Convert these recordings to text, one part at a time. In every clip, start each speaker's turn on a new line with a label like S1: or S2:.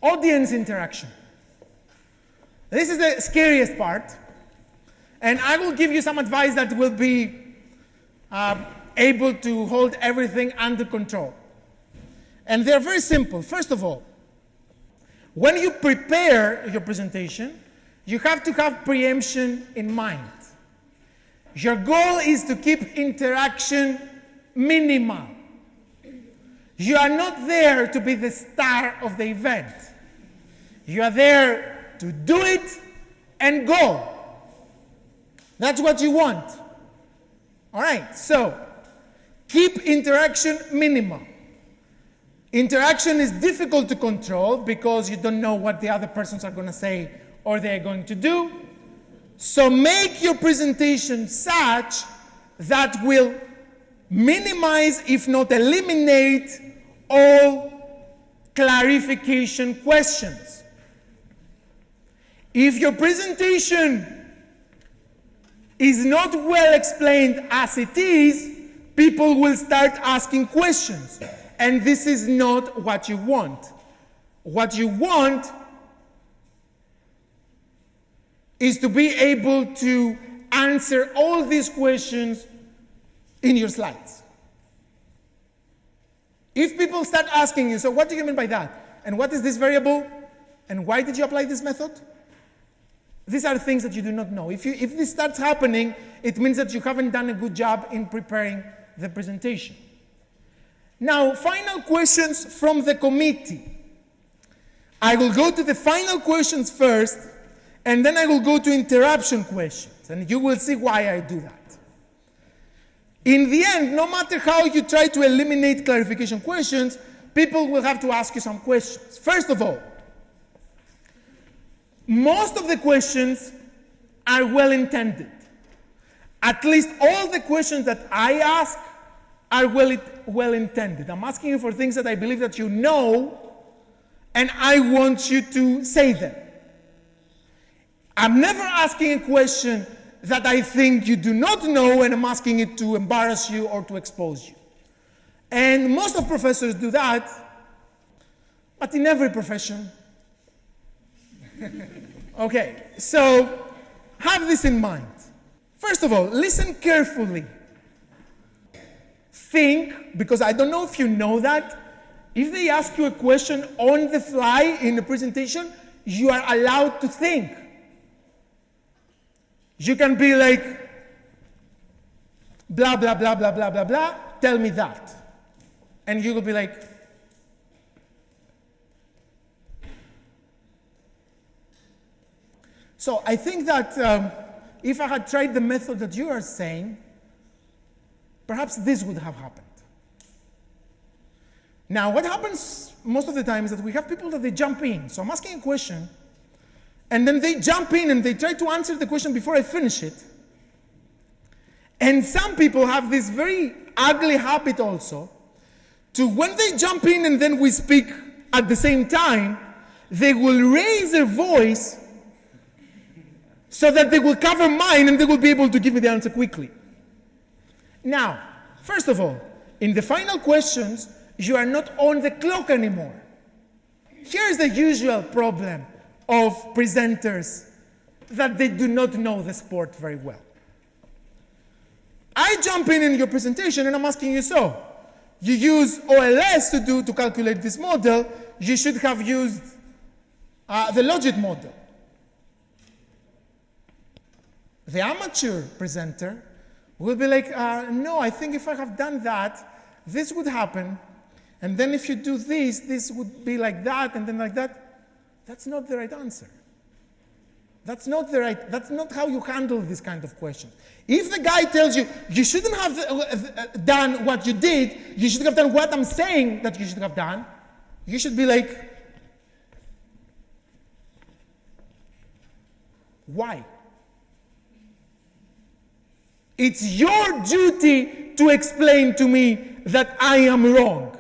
S1: Audience interaction. This is the scariest part. And I will give you some advice that will be able to hold everything under control. And they're very simple. First of all, when you prepare your presentation, you have to have preemption in mind. Your goal is to keep interaction minimal. You are not there to be the star of the event. You are there to do it and go. That's what you want. All right, so keep interaction minimal. Interaction is difficult to control because you don't know what the other persons are going to say or they're going to do. So make your presentation such that will minimize, if not eliminate, all clarification questions. If your presentation is not well explained as it is, people will start asking questions. And this is not what you want. What you want is to be able to answer all these questions in your slides. If people start asking you, so what do you mean by that? And what is this variable? And why did you apply this method? These are things that you do not know. If this starts happening, it means that you haven't done a good job in preparing the presentation. Now, final questions from the committee. I will go to the final questions first, and then I will go to interruption questions, and you will see why I do that. In the end, no matter how you try to eliminate clarification questions, people will have to ask you some questions. First of all, most of the questions are well-intended. At least all the questions that I ask are well-intended. I'm asking you for things that I believe that you know, and I want you to say them. I'm never asking a question that I think you do not know, and I'm asking it to embarrass you or to expose you. And most of professors do that, but in every profession. Okay, so have this in mind. First of all, listen carefully. Think, because I don't know if you know that, if they ask you a question on the fly in a presentation, you are allowed to think. You can be like, blah, blah, blah, blah, blah, blah, blah, tell me that. And you will be like, so I think that if I had tried the method that you are saying, perhaps this would have happened. Now, what happens most of the time is that we have people that they jump in. So I'm asking a question, and then they jump in and they try to answer the question before I finish it. And some people have this very ugly habit also, to when they jump in and then we speak at the same time, they will raise their voice so that they will cover mine and they will be able to give me the answer quickly. Now, first of all, in the final questions, you are not on the clock anymore. Here's the usual problem of presenters, that they do not know the sport very well. I jump in your presentation and I'm asking you, so, you use OLS to calculate this model, you should have used the logit model. The amateur presenter will be like, no, I think if I have done that, this would happen. And then if you do this, this would be like that, and then like that. That's not the right answer. That's not how you handle this kind of question. If the guy tells you, you shouldn't have done what you did, you should have done what I'm saying that you should have done, you should be like, why? It's your duty to explain to me that I am wrong.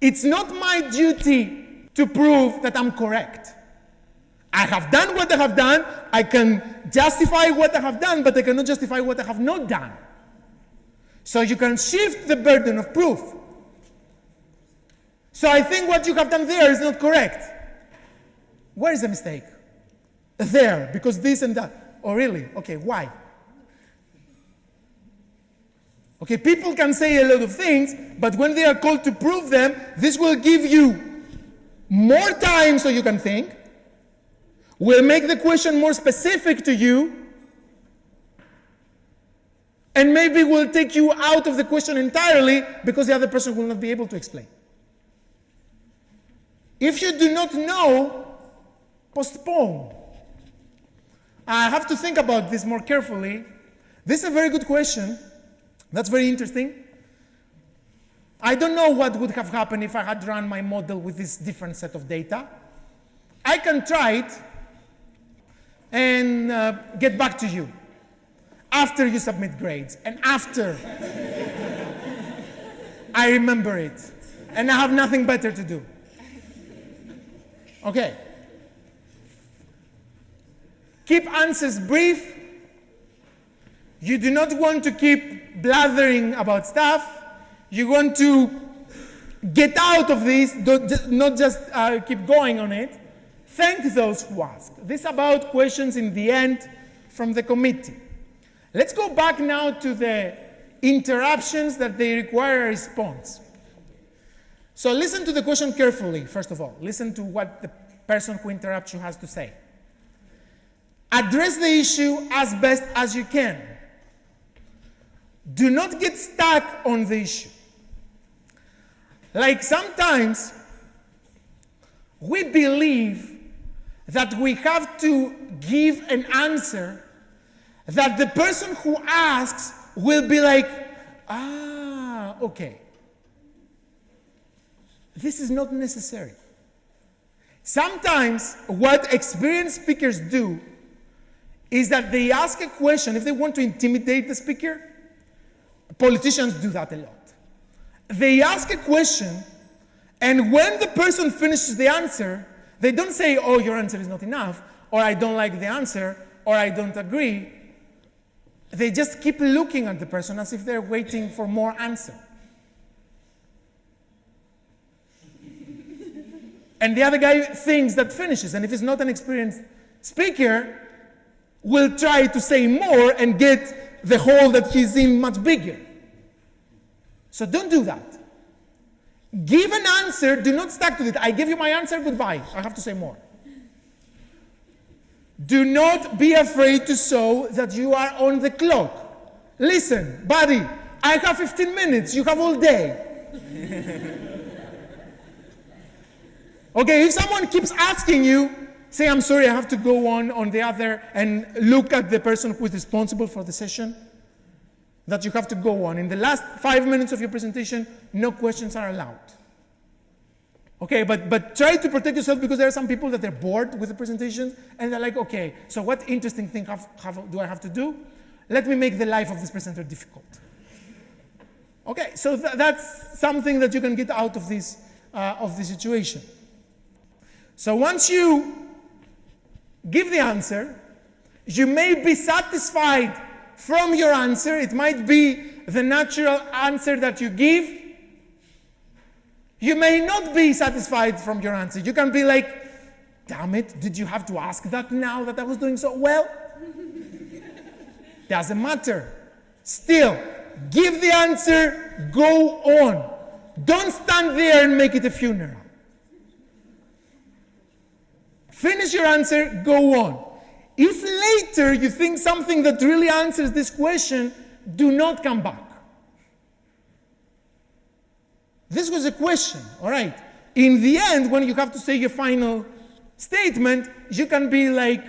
S1: It's not my duty to prove that I'm correct. I have done what I have done. I can justify what I have done, but I cannot justify what I have not done. So you can shift the burden of proof. So I think what you have done there is not correct. Where is the mistake? There, because this and that. Oh, really? Okay, why? Okay, people can say a lot of things, but when they are called to prove them, this will give you more time so you can think, will make the question more specific to you, and maybe will take you out of the question entirely because the other person will not be able to explain. If you do not know, postpone. I have to think about this more carefully. This is a very good question. That's very interesting. I don't know what would have happened if I had run my model with this different set of data. I can try it and get back to you after you submit grades and after I remember it and I have nothing better to do. Okay. Keep answers brief. You do not want to keep blathering about stuff. You want to get out of this, not just keep going on it. Thank those who ask. This is about questions in the end from the committee. Let's go back now to the interruptions that they require a response. So listen to the question carefully, first of all. Listen to what the person who interrupts you has to say. Address the issue as best as you can. Do not get stuck on the issue. Like sometimes we believe that we have to give an answer that the person who asks will be like, ah, okay. This is not necessary. Sometimes what experienced speakers do is that they ask a question if they want to intimidate the speaker. Politicians do that a lot. They ask a question, and when the person finishes the answer, they don't say, oh, your answer is not enough, or I don't like the answer, or I don't agree. They just keep looking at the person as if they're waiting for more answer. And the other guy thinks that finishes, and if he's not an experienced speaker, will try to say more and get the hole that he's in much bigger. So don't do that. Give an answer, do not stuck to it. I give you my answer, goodbye. I have to say more. Do not be afraid to show that you are on the clock. Listen, buddy, I have 15 minutes, you have all day. Okay, if someone keeps asking you, say, I'm sorry, I have to go on the other and look at the person who is responsible for the session, that you have to go on. In the last 5 minutes of your presentation, no questions are allowed. Okay, but try to protect yourself because there are some people that are bored with the presentation and they're like, okay, so what interesting thing do I have to do? Let me make the life of this presenter difficult. Okay, so that's something that you can get out of this situation. So once you give the answer, you may be satisfied from your answer. It might be the natural answer that you give. You may not be satisfied from your answer. You can be like, damn it, did you have to ask that now that I was doing so well? Doesn't matter. Still, give the answer, go on. Don't stand there and make it a funeral. Finish your answer, go on. If later you think something that really answers this question, do not come back. This was a question, all right. In the end, when you have to say your final statement, you can be like,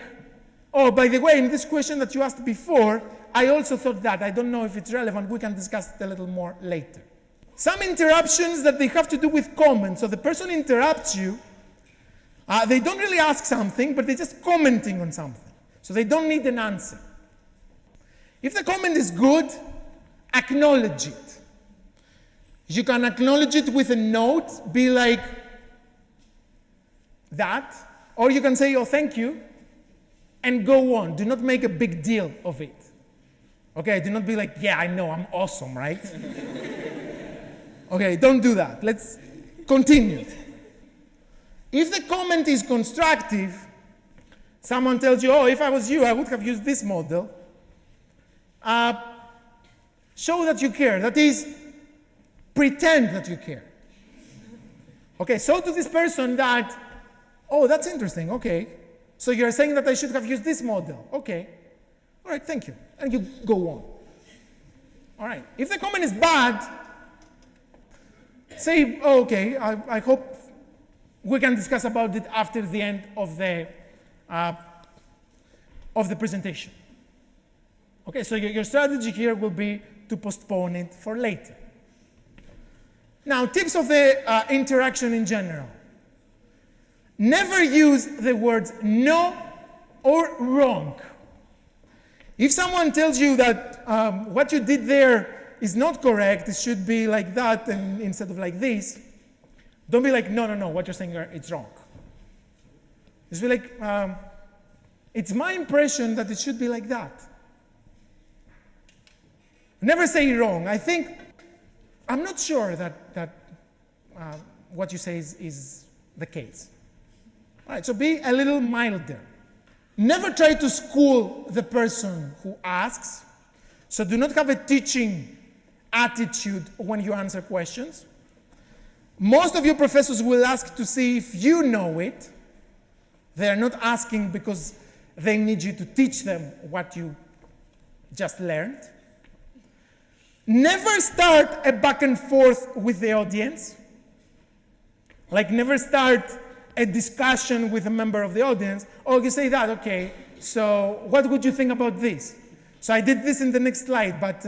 S1: oh, by the way, in this question that you asked before, I also thought that. I don't know if it's relevant. We can discuss it a little more later. Some interruptions that they have to do with comments. So the person interrupts you. They don't really ask something, but they're just commenting on something. So they don't need an answer. If the comment is good, acknowledge it. You can acknowledge it with a note, be like that, or you can say, oh, thank you, and go on. Do not make a big deal of it. Okay, do not be like, yeah, I know, I'm awesome, right? Okay, don't do that. Let's continue. If the comment is constructive, someone tells you, oh, if I was you, I would have used this model. Show that you care. That is, pretend that you care. Okay, show to this person that, oh, that's interesting, okay. So you're saying that I should have used this model. Okay. All right, thank you. And you go on. All right. If the comment is bad, say, oh, okay, I hope we can discuss about it after the end of the presentation. Okay, so your strategy here will be to postpone it for later. Now, tips of the interaction in general. Never use the words no or wrong. If someone tells you that what you did there is not correct, it should be like that and instead of like this, don't be like, no, what you're saying, it's wrong. Just be like, it's my impression that it should be like that. Never say wrong. I'm not sure that what you say is the case. All right, so be a little milder. Never try to school the person who asks. So do not have a teaching attitude when you answer questions. Most of your professors will ask to see if you know it. They are not asking because they need you to teach them what you just learned. Never start a back and forth with the audience. Like never start a discussion with a member of the audience. Oh, you say that, okay. So what would you think about this? So I did this in the next slide, but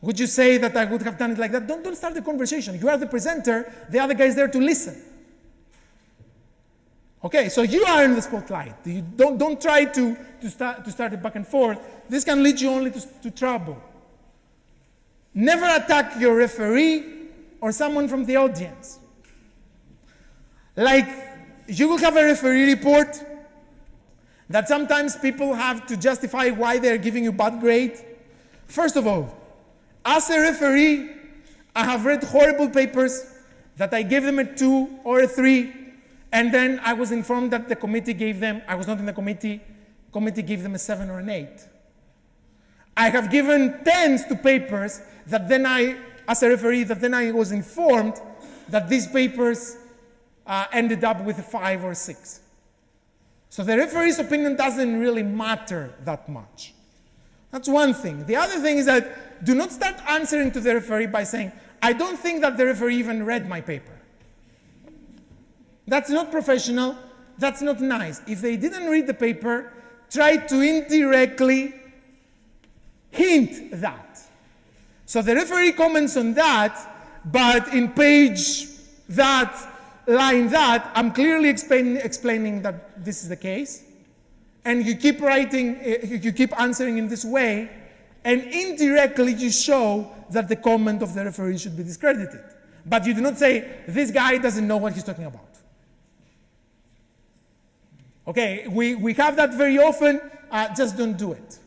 S1: would you say that I would have done it like that? Don't start the conversation. You are the presenter. The other guy is there to listen. Okay, so you are in the spotlight. You don't try to start a back and forth. This can lead you only to trouble. Never attack your referee or someone from the audience. Like, you will have a referee report that sometimes people have to justify why they're giving you bad grade. First of all, as a referee, I have read horrible papers that I gave them a 2 or a 3, and then I was informed that the committee gave them, I was not in the committee gave them a 7 or an 8. I have given 10s to papers that then as a referee, that then I was informed that these papers ended up with a 5 or 6. So the referee's opinion doesn't really matter that much. That's one thing. The other thing is that do not start answering to the referee by saying, I don't think that the referee even read my paper. That's not professional. That's not nice. If they didn't read the paper, try to indirectly hint that. So the referee comments on that, but in page that, line that, I'm clearly explaining that this is the case. And you keep writing, you keep answering in this way, and indirectly you show that the comment of the referee should be discredited. But you do not say, this guy doesn't know what he's talking about. Okay, we have that very often, just don't do it.